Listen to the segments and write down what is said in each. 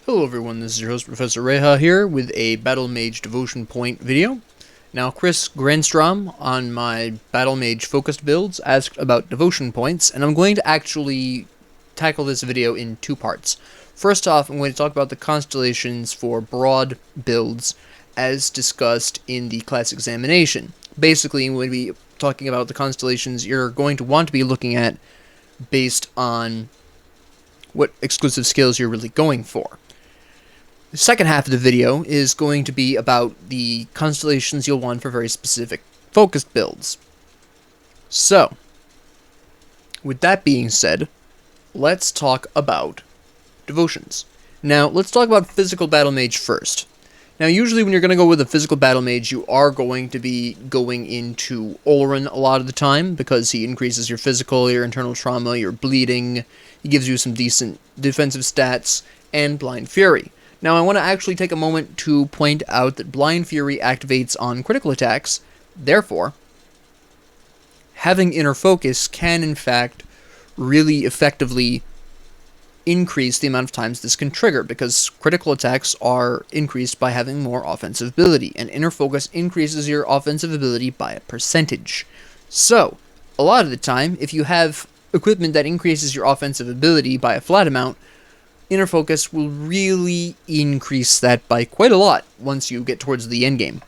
Hello everyone, this is your host Professor Reha here with a Battlemage devotion point video. Now Chris Granstrom on my Battlemage focused builds asked about devotion points, and I'm going to actually tackle this video in two parts. First off, I'm going to talk about the constellations for broad builds as discussed in the class examination. Basically, I'm going to be talking about the constellations you're going to want to be looking at based on what exclusive skills you're really going for. The second half of the video is going to be about the constellations you'll want for very specific focused builds. So, with that being said, let's talk about devotions. Now, let's talk about physical battle mage first. Now, usually when you're going to go with a physical battle mage, you are going to be going into Olran a lot of the time, because he increases your physical, your internal trauma, your bleeding, he gives you some decent defensive stats, and Blind Fury. Now, I want to actually take a moment to point out that Blind Fury activates on critical attacks. Therefore, having Inner Focus can, in fact, really effectively increase the amount of times this can trigger, because critical attacks are increased by having more offensive ability, and Inner Focus increases your offensive ability by a percentage. So, a lot of the time, if you have equipment that increases your offensive ability by a flat amount, Inner Focus will really increase that by quite a lot once you get towards the endgame.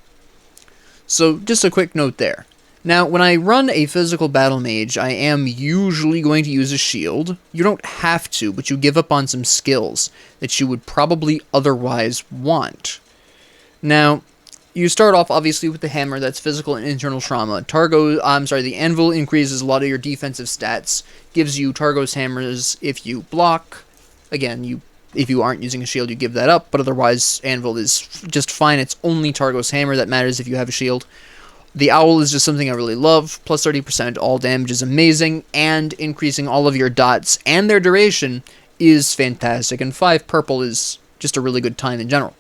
So, just a quick note there. Now, when I run a physical battle mage, I am usually going to use a shield. You don't have to, but you give up on some skills that you would probably otherwise want. Now, you start off obviously with the hammer, that's physical and internal trauma. The anvil increases a lot of your defensive stats, gives you Targo's hammers if you block. Again, if you aren't using a shield, you give that up, but otherwise, Anvil is just fine. It's only Targo's Hammer that matters if you have a shield. The Owl is just something I really love. Plus 30% all damage is amazing, and increasing all of your dots and their duration is fantastic, and 5 purple is just a really good time in general.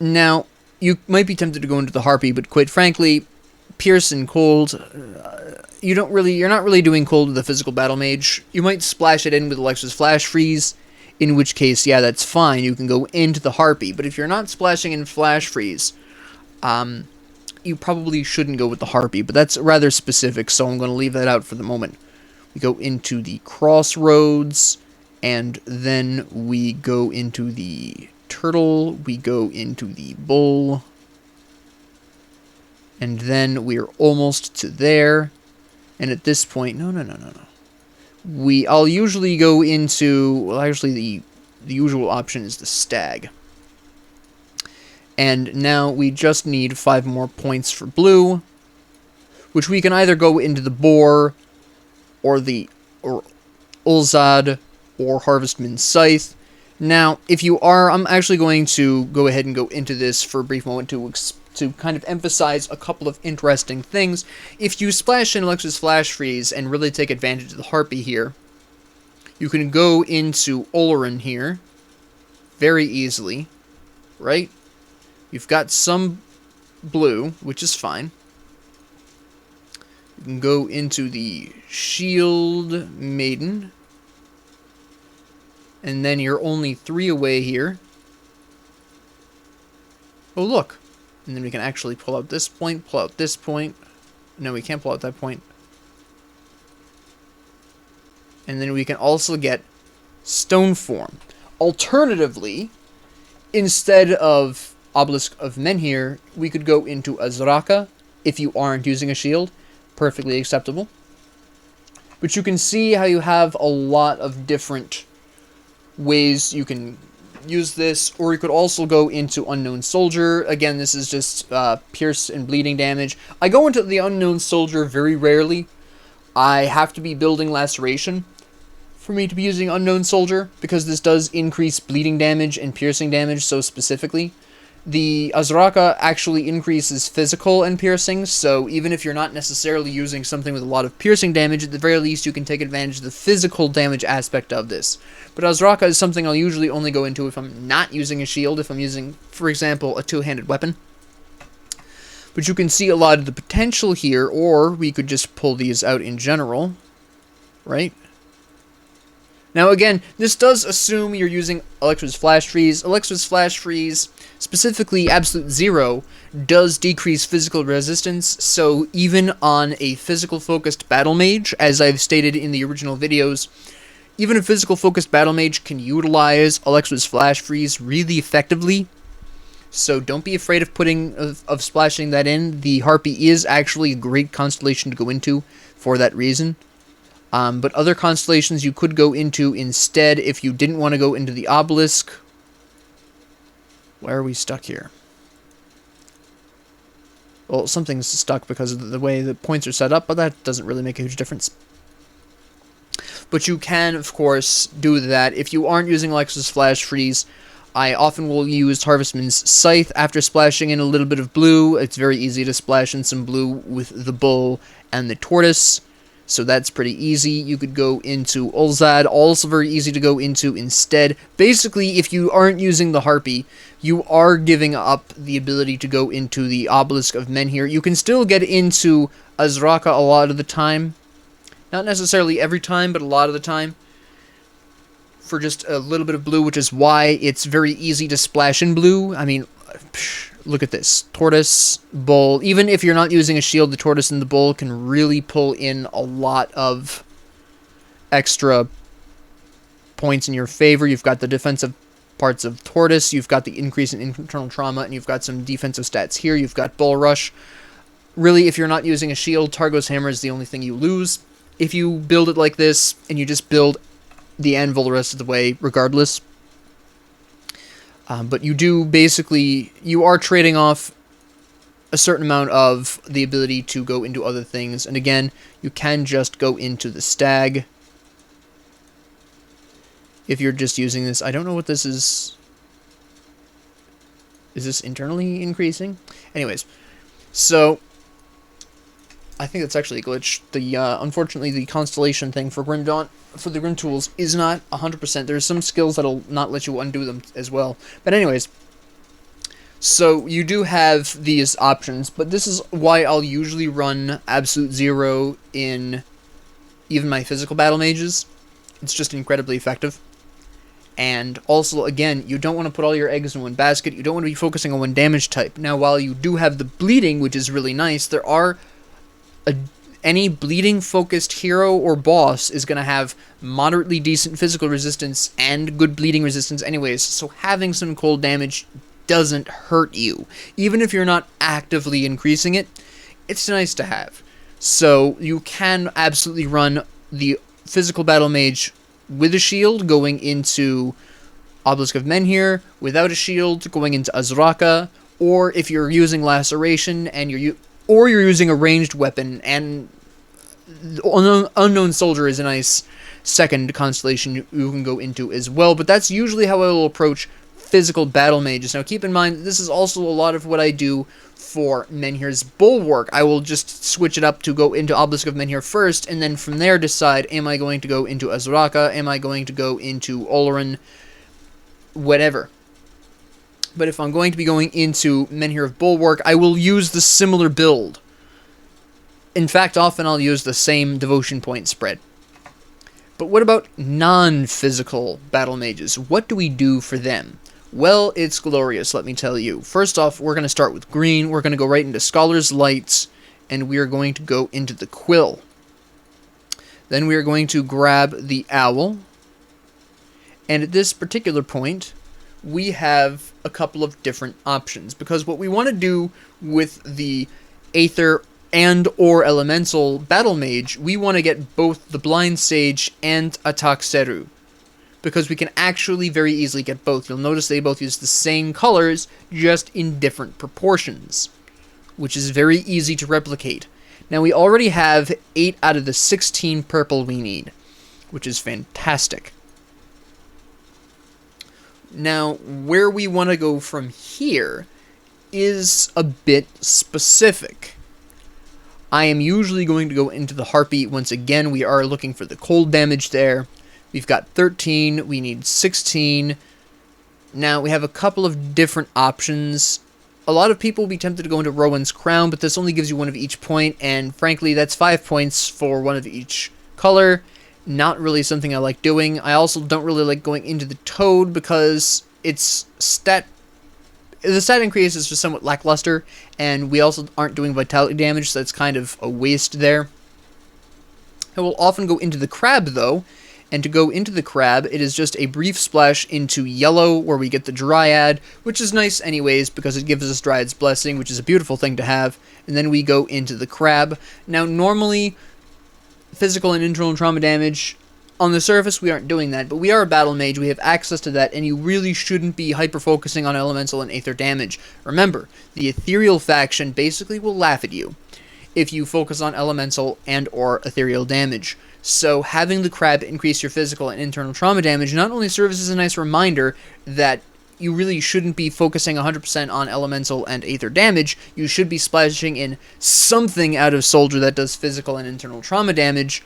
Now, you might be tempted to go into the Harpy, but quite frankly, Pierce and Cold, you're not really doing cold with a physical battle mage. You might splash it in with Alexa's Flash Freeze, in which case, yeah, that's fine. You can go into the Harpy, but if you're not splashing in Flash Freeze, you probably shouldn't go with the Harpy, but that's rather specific, so I'm going to leave that out for the moment. We go into the Crossroads, and then we go into the Turtle, we go into the Bull, and then we're almost to there. And at this point, no. I'll usually go into, well, actually the usual option is the Stag. And now we just need 5 more points for blue, which we can either go into the Boar, or Ulzad, or Harvestman's Scythe. Now, I'm actually going to go ahead and go into this for a brief moment to kind of emphasize a couple of interesting things. If you splash in Alexa's Flash Freeze and really take advantage of the Harpy here, you can go into Olran here very easily, right? You've got some blue, which is fine. You can go into the Shield Maiden, and then you're only 3 away here. Oh, look. And then we can actually pull out this point, pull out this point. No, we can't pull out that point. And then we can also get Stone Form. Alternatively, instead of Obelisk of Menhir, we could go into Azraka if you aren't using a shield. Perfectly acceptable. But you can see how you have a lot of different ways you can use this, or you could also go into Unknown Soldier. Again, this is just pierce and bleeding damage. I go into the Unknown Soldier very rarely. I have to be building Laceration for me to be using Unknown Soldier, because this does increase bleeding damage and piercing damage so specifically. The Azraka actually increases physical and piercing, so even if you're not necessarily using something with a lot of piercing damage, at the very least you can take advantage of the physical damage aspect of this. But Azraka is something I'll usually only go into if I'm not using a shield, if I'm using, for example, a two-handed weapon. But you can see a lot of the potential here, or we could just pull these out in general, right? Now again, this does assume you're using Electro's Flash Freeze. Electro's Flash Freeze, specifically Absolute Zero, does decrease physical resistance, so even on a physical-focused Battle Mage, as I've stated in the original videos, even a physical-focused Battle Mage can utilize Electro's Flash Freeze really effectively, so don't be afraid of splashing that in. The Harpy is actually a great constellation to go into for that reason. But other constellations you could go into instead if you didn't want to go into the Obelisk. Where are we stuck here? Well, something's stuck because of the way the points are set up, but that doesn't really make a huge difference. But you can, of course, do that. If you aren't using Alexa's Flash Freeze, I often will use Harvestman's Scythe after splashing in a little bit of blue. It's very easy to splash in some blue with the Bull and the Tortoise. So that's pretty easy. You could go into Ulzad, also very easy to go into instead. Basically, if you aren't using the Harpy, you are giving up the ability to go into the Obelisk of Menhir. You can still get into Azraka a lot of the time. Not necessarily every time, but a lot of the time. For just a little bit of blue, which is why it's very easy to splash in blue. I mean, look at this. Tortoise, Bull. Even if you're not using a shield, the Tortoise and the Bull can really pull in a lot of extra points in your favor. You've got the defensive parts of Tortoise, you've got the increase in internal trauma, and you've got some defensive stats here. You've got Bull Rush. Really, if you're not using a shield, Targo's Hammer is the only thing you lose. If you build it like this, and you just build the Anvil the rest of the way, regardless. But you do basically, you are trading off a certain amount of the ability to go into other things. And again, you can just go into the Stag. If you're just using this, I don't know what this is. Is this internally increasing? Anyways, so I think that's actually a glitch. The unfortunately, the constellation thing for Grim Dawn, for the Grim Tools, is not 100%. There's some skills that'll not let you undo them as well. But anyways, so you do have these options, but this is why I'll usually run Absolute Zero in even my physical battle mages. It's just incredibly effective. And also, again, you don't want to put all your eggs in one basket. You don't want to be focusing on one damage type. Now, while you do have the bleeding, which is really nice, there are any bleeding-focused hero or boss is going to have moderately decent physical resistance and good bleeding resistance anyways, so having some cold damage doesn't hurt you. Even if you're not actively increasing it, it's nice to have. So you can absolutely run the physical battle mage with a shield going into Obelisk of Menhir, without a shield going into Azraka, or if you're using Laceration and you're using a ranged weapon, and Unknown Soldier is a nice second constellation you can go into as well, but that's usually how I will approach physical battle mages. Now keep in mind, this is also a lot of what I do for Menhir's Bulwark. I will just switch it up to go into Obelisk of Menhir first, and then from there decide, am I going to go into Azraka, am I going to go into Oloran, whatever. But if I'm going to be going into Menhir of Bulwark, I will use the similar build. In fact, often I'll use the same devotion point spread. But what about non-physical battle mages? What do we do for them? Well, it's glorious, let me tell you. First off, we're going to start with green. We're going to go right into Scholar's Lights, and we are going to go into the Quill. Then we are going to grab the Owl. And at this particular point, we have a couple of different options, because what we want to do with the Aether and or Elemental Battle Mage, we want to get both the Blind Sage and Atakseru, because we can actually very easily get both. You'll notice they both use the same colors, just in different proportions, which is very easy to replicate. Now we already have 8 out of the 16 purple we need, which is fantastic. Now, where we want to go from here is a bit specific. I am usually going to go into the Harpy. Once again, we are looking for the cold damage there. We've got 13, we need 16. Now, we have a couple of different options. A lot of people will be tempted to go into Rowan's Crown, but this only gives you one of each point, and frankly, that's 5 points for one of each color, not really something I like doing. I also don't really like going into the Toad because the stat increase is just somewhat lackluster, and we also aren't doing vitality damage, so that's kind of a waste there. I will often go into the Crab, though, and to go into the Crab, it is just a brief splash into yellow, where we get the Dryad, which is nice anyways, because it gives us Dryad's Blessing, which is a beautiful thing to have, and then we go into the Crab. Now, normally, physical and internal trauma damage, on the surface, we aren't doing that, but we are a battle mage, we have access to that, and you really shouldn't be hyper-focusing on elemental and aether damage. Remember, the ethereal faction basically will laugh at you if you focus on elemental and or ethereal damage. So having the Crab increase your physical and internal trauma damage not only serves as a nice reminder that you really shouldn't be focusing 100% on elemental and aether damage, you should be splashing in something out of Soldier that does physical and internal trauma damage,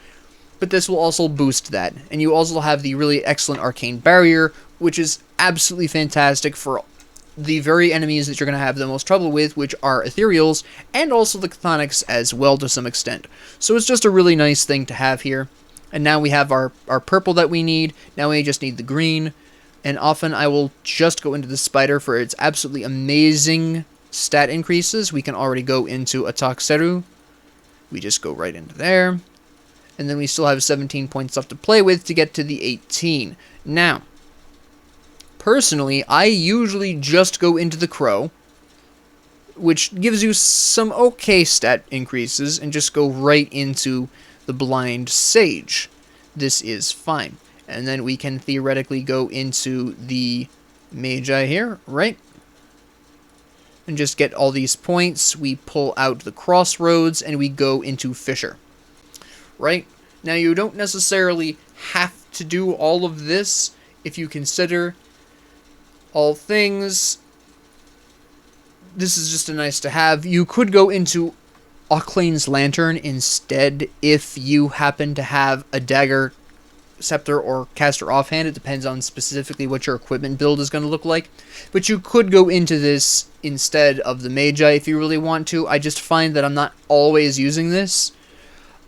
but this will also boost that. And you also have the really excellent Arcane Barrier, which is absolutely fantastic for the very enemies that you're going to have the most trouble with, which are Ethereals, and also the Chthonics as well to some extent. So it's just a really nice thing to have here. And now we have our purple that we need. Now we just need the green. And often I will just go into the Spider for its absolutely amazing stat increases. We can already go into Atakseru. We just go right into there. And then we still have 17 points left to play with to get to the 18. Now, personally, I usually just go into the Crow, which gives you some okay stat increases, and just go right into the Blind Sage. This is fine. And then we can theoretically go into the Magi here, right? And just get all these points. We pull out the Crossroads, and we go into Fisher. Right? Now, you don't necessarily have to do all of this if you consider all things. This is just a nice to have. You could go into Auclane's Lantern instead if you happen to have a Dagger, Scepter, or Caster offhand. It depends on specifically what your equipment build is going to look like. But you could go into this instead of the Magi if you really want to. I just find that I'm not always using this.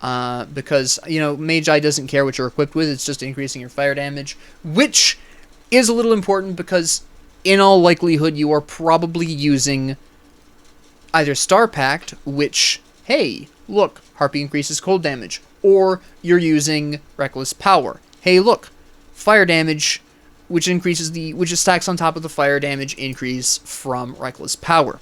Because, you know, Magi doesn't care what you're equipped with, it's just increasing your fire damage, which is a little important because, in all likelihood, you are probably using either Star Pact, which, hey, look, Harpy increases cold damage, or you're using Reckless Power. Hey, look, fire damage, which stacks on top of the fire damage increase from Reckless Power.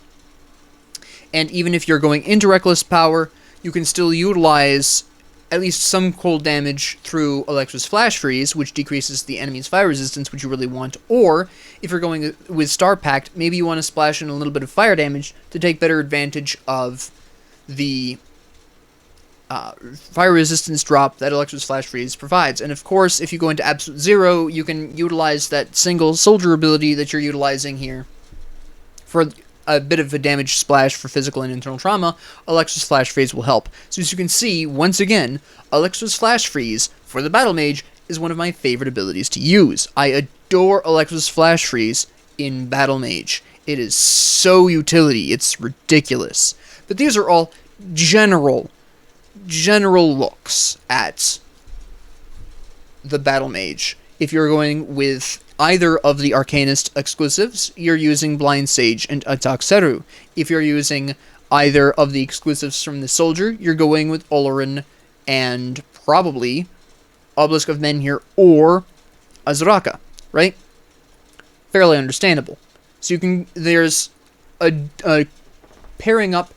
And even if you're going into Reckless Power, you can still utilize at least some cold damage through Electra's Flash Freeze, which decreases the enemy's fire resistance, which you really want. Or, if you're going with Star Pact, maybe you want to splash in a little bit of fire damage to take better advantage of the fire resistance drop that Electra's Flash Freeze provides. And of course, if you go into Absolute Zero, you can utilize that single soldier ability that you're utilizing here for a bit of a damage splash for physical and internal trauma. Electra's Flash Freeze will help. So as you can see, once again, Electra's Flash Freeze for the Battle Mage is one of my favorite abilities to use. I adore Electra's Flash Freeze in Battle Mage. It is so utility, it's ridiculous. But these are all general looks at the Battle Mage. If you're going with either of the Arcanist exclusives, you're using Blind Sage and Atakseru. If you're using either of the exclusives from the Soldier, you're going with Olorin and probably Obelisk of Menhir or Azraka, right? Fairly understandable. So there's a pairing up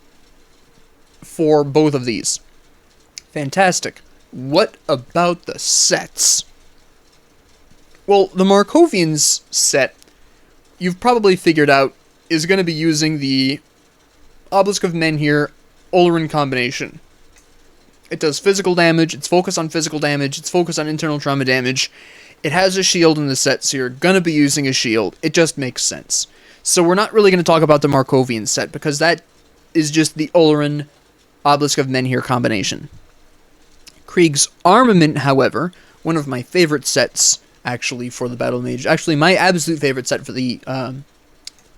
for both of these. Fantastic. What about the sets? Well, the Markovian's set, you've probably figured out, is going to be using the Obelisk of Menhir Olorin combination. It does physical damage, it's focused on physical damage, it's focused on internal trauma damage. It has a shield in the set, so you're going to be using a shield. It just makes sense. So we're not really going to talk about the Markovian set, because that is just the Olorin Obelisk of Menhir combination. Krieg's Armament, however, one of my favorite sets, actually, for the Battle Mage. Actually, my absolute favorite set for the Battle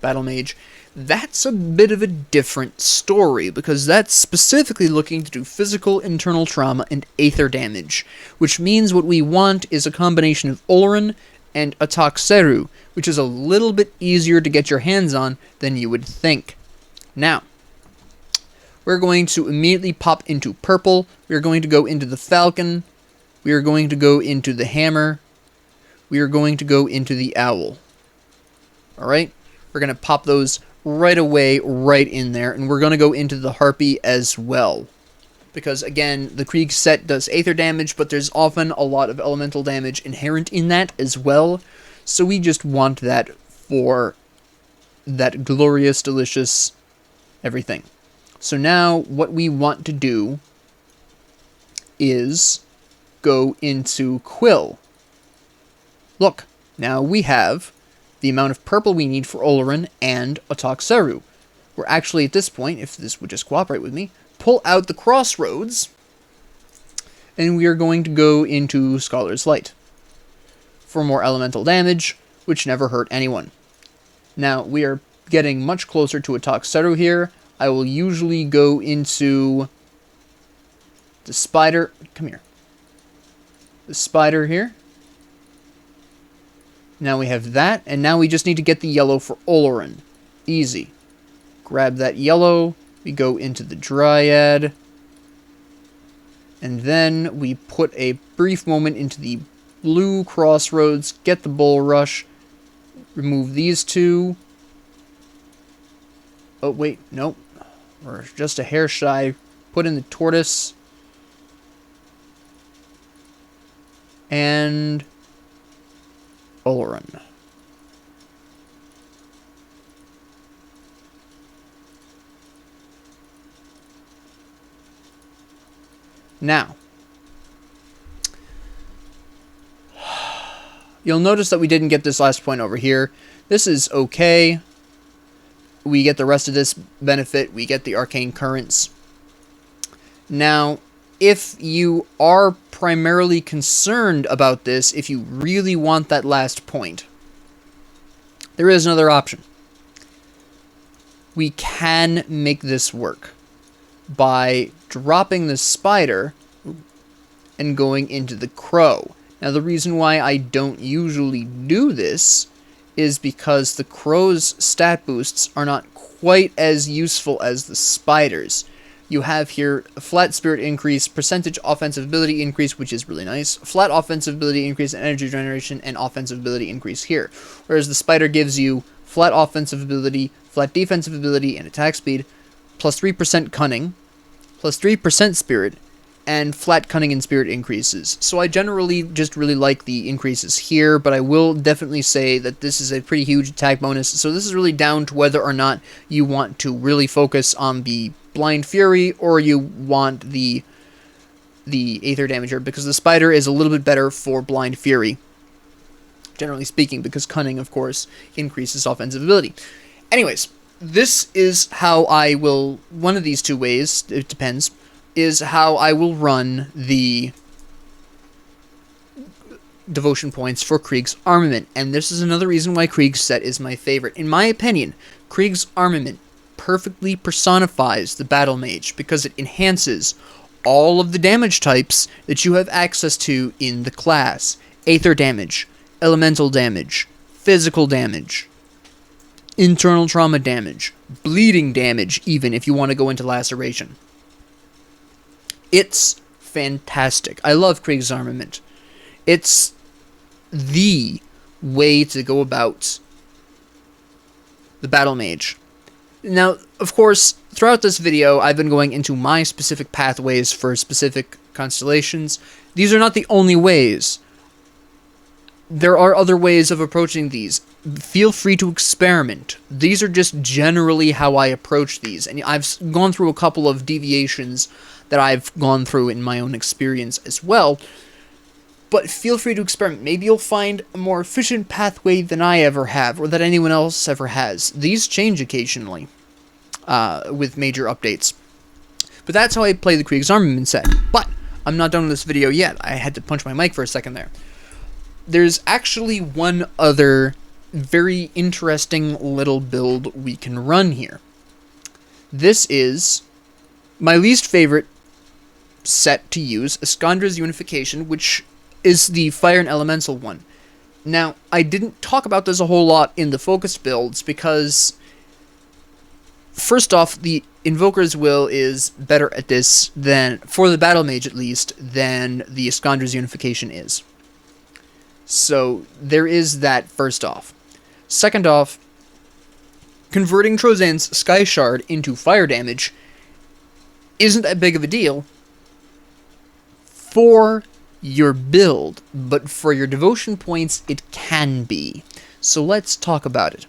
Battlemage, that's a bit of a different story, because that's specifically looking to do physical, internal trauma, and aether damage, which means what we want is a combination of Oloran and Ataxeru, which is a little bit easier to get your hands on than you would think. Now, we're going to immediately pop into purple, we're going to go into the falcon, we are going to go into the hammer, we are going to go into the owl. Alright, we're going to pop those right away, right in there, and we're going to go into the harpy as well. Because, again, the Krieg set does aether damage, but there's often a lot of elemental damage inherent in that as well, so we just want that for that glorious, delicious everything. So now, what we want to do is go into Quill. Look, now we have the amount of purple we need for Oloran and Ataxeru. We're actually, at this point, if this would just cooperate with me, pull out the crossroads, and we are going to go into Scholar's Light for more elemental damage, which never hurt anyone. Now, we are getting much closer to Ataxeru here. I will usually go into the spider. Come here. The spider here. Now we have that, and now we just need to get the yellow for Oloran. Easy. Grab that yellow, we go into the Dryad, and then we put a brief moment into the blue crossroads, get the Bull Rush, remove these two. Oh, wait, nope. We're just a hair shy. Put in the Tortoise. And Oloran. Now, you'll notice that we didn't get this last point over here. This is okay. We get the rest of this benefit. We get the arcane currents. Now, if you are primarily concerned about this, if you really want that last point, there is another option. We can make this work by dropping the spider and going into the crow. Now, the reason why I don't usually do this is because the crow's stat boosts are not quite as useful as the spider's. You have here a flat spirit increase, percentage offensive ability increase, which is really nice, flat offensive ability increase, and energy generation, and offensive ability increase here. Whereas the spider gives you flat offensive ability, flat defensive ability, and attack speed, plus 3% cunning, plus 3% spirit, and flat cunning and spirit increases. So I generally just really like the increases here, but I will definitely say that this is a pretty huge attack bonus, so this is really down to whether or not you want to really focus on the Blind Fury, or you want the Aether Damager, because the Spider is a little bit better for Blind Fury, generally speaking, because Cunning, of course, increases offensive ability. Anyways, this is how I will, one of these two ways, it depends, is how I will run the devotion points for Krieg's armament, and this is another reason why Krieg's set is my favorite. In my opinion, Krieg's armament perfectly personifies the Battlemage because it enhances all of the damage types that you have access to in the class. Aether damage, elemental damage, physical damage, internal trauma damage, bleeding damage, even if you want to go into laceration. It's fantastic. I love Krieg's armament. It's the way to go about the Battlemage. Now, of course, throughout this video, I've been going into my specific pathways for specific constellations. These are not the only ways. There are other ways of approaching these. Feel free to experiment. These are just generally how I approach these, and I've gone through a couple of deviations that I've gone through in my own experience as well. But feel free to experiment. Maybe you'll find a more efficient pathway than I ever have, or that anyone else ever has. These change occasionally with major updates. But that's how I play the Krieg's armament set. But I'm not done with this video yet. I had to punch my mic for a second there. There's actually one other very interesting little build we can run here. This is my least favorite set to use, Iskandra's Unification, which is the Fire and Elemental one. Now, I didn't talk about this a whole lot in the focused builds because, first off, the Invoker's Will is better at this than, for the Battlemage at least, than the Iskandra's Unification is. So, there is that first off. Second off, converting Trozan's Sky Shard into fire damage isn't that big of a deal for your build, but for your devotion points, it can be. So let's talk about it.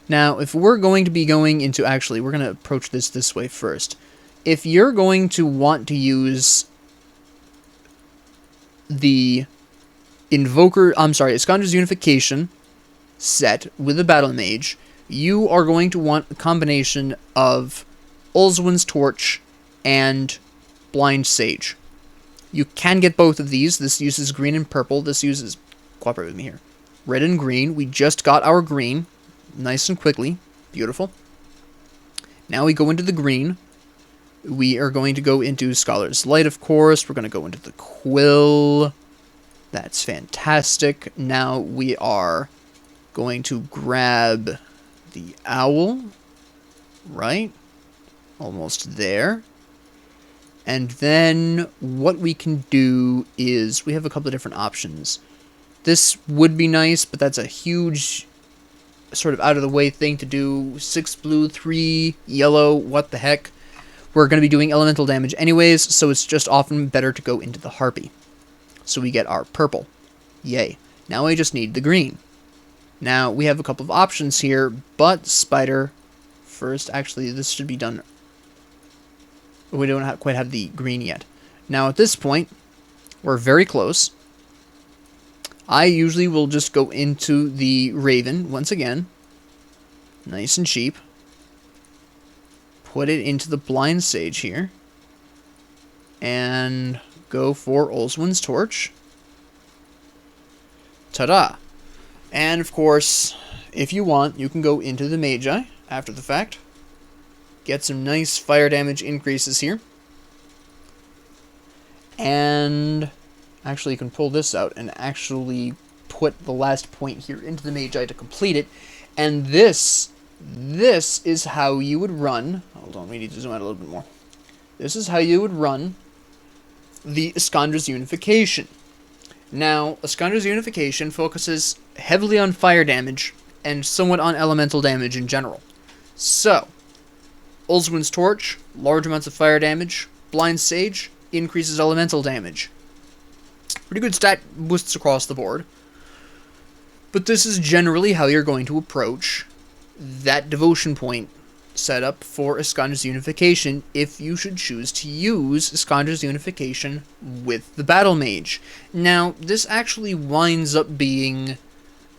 Now, if we're going to be going into, actually, we're going to approach this way first. If you're going to want to use the Iskandra's Unification set with the Battlemage, you are going to want a combination of Ulzwin's Torch and Blind Sage. You can get both of these. This uses green and purple. This uses, cooperate with me here, red and green. We just got our green, nice and quickly. Beautiful. Now we go into the green. We are going to go into Scholar's Light, of course. We're going to go into the Quill. That's fantastic. Now we are going to grab the Owl. Right? Almost there. And then what we can do is, we have a couple of different options. This would be nice, but that's a huge sort of out of the way thing to do. 6 blue, 3 yellow, what the heck. We're going to be doing elemental damage anyways, so it's just often better to go into the Harpy. So we get our purple. Yay. Now I just need the green. Now we have a couple of options here, but Spider first. Actually, this should be done. We don't quite have the green yet. Now at this point, we're very close. I usually will just go into the Raven once again. Nice and cheap. Put it into the Blind Sage here. And go for Ulzwin's Torch. Ta-da! And of course, if you want, you can go into the Magi after the fact. Get some nice fire damage increases here. And actually you can pull this out and actually put the last point here into the Magi to complete it. And this is how you would run. Hold on, we need to zoom out a little bit more. This is how you would run the Iskandra's Unification. Now, Iskandra's Unification focuses heavily on fire damage and somewhat on elemental damage in general. So, Ulzwin's Torch, large amounts of fire damage. Blind Sage, increases elemental damage. Pretty good stat boosts across the board. But this is generally how you're going to approach that devotion point setup for Iskandra's Unification if you should choose to use Iskandra's Unification with the Battlemage. Now, this actually winds up being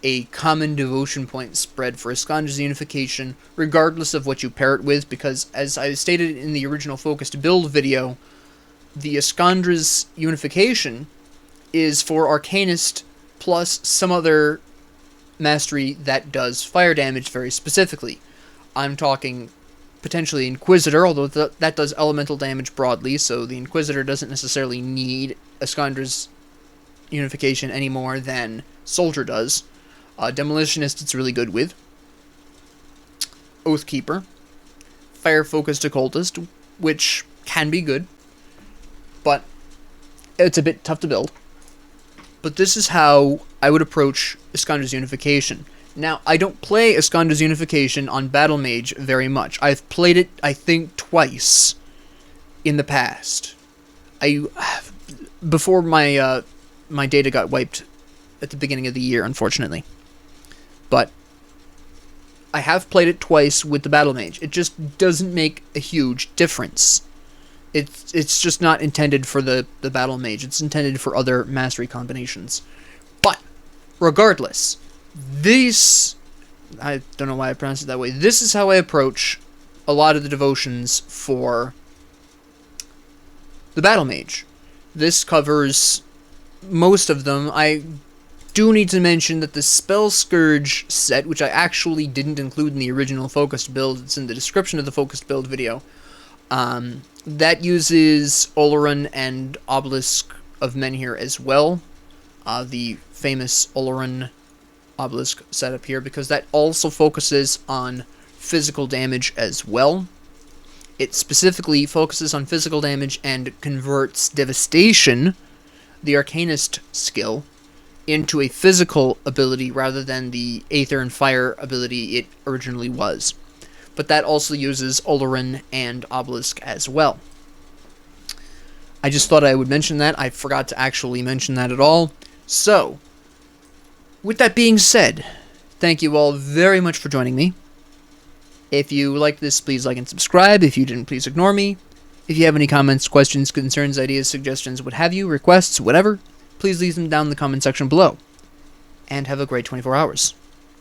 a common devotion point spread for Iskandra's Unification, regardless of what you pair it with, because, as I stated in the original focused build video, the Iskandra's Unification is for Arcanist plus some other mastery that does fire damage very specifically. I'm talking potentially Inquisitor, although that does elemental damage broadly, so the Inquisitor doesn't necessarily need Iskandra's Unification any more than Soldier does. Demolitionist it's really good with. Oathkeeper. Fire-focused Occultist, which can be good, but it's a bit tough to build. But this is how I would approach Iskandra's Unification. Now, I don't play Iskandra's Unification on Battlemage very much. I've played it, I think, twice in the past. Before my my data got wiped at the beginning of the year, unfortunately. But I have played it twice with the Battlemage. It just doesn't make a huge difference. It's just not intended for the Battlemage. It's intended for other mastery combinations. But regardless, this, I don't know why I pronounced it that way. This is how I approach a lot of the devotions for the Battlemage. This covers most of them. I do need to mention that the Spell Scourge set, which I actually didn't include in the original focused build, it's in the description of the focused build video, that uses Oloran and Obelisk of Menhir as well, the famous Oloran Obelisk setup here, because that also focuses on physical damage as well. It specifically focuses on physical damage and converts Devastation, the Arcanist skill, into a physical ability rather than the Aether and Fire ability it originally was. But that also uses Oloran and Obelisk as well. I just thought I would mention that. I forgot to actually mention that at all. So, with that being said, thank you all very much for joining me. If you liked this, please like and subscribe. If you didn't, please ignore me. If you have any comments, questions, concerns, ideas, suggestions, what have you, requests, whatever, please leave them down in the comment section below. And have a great 24 hours.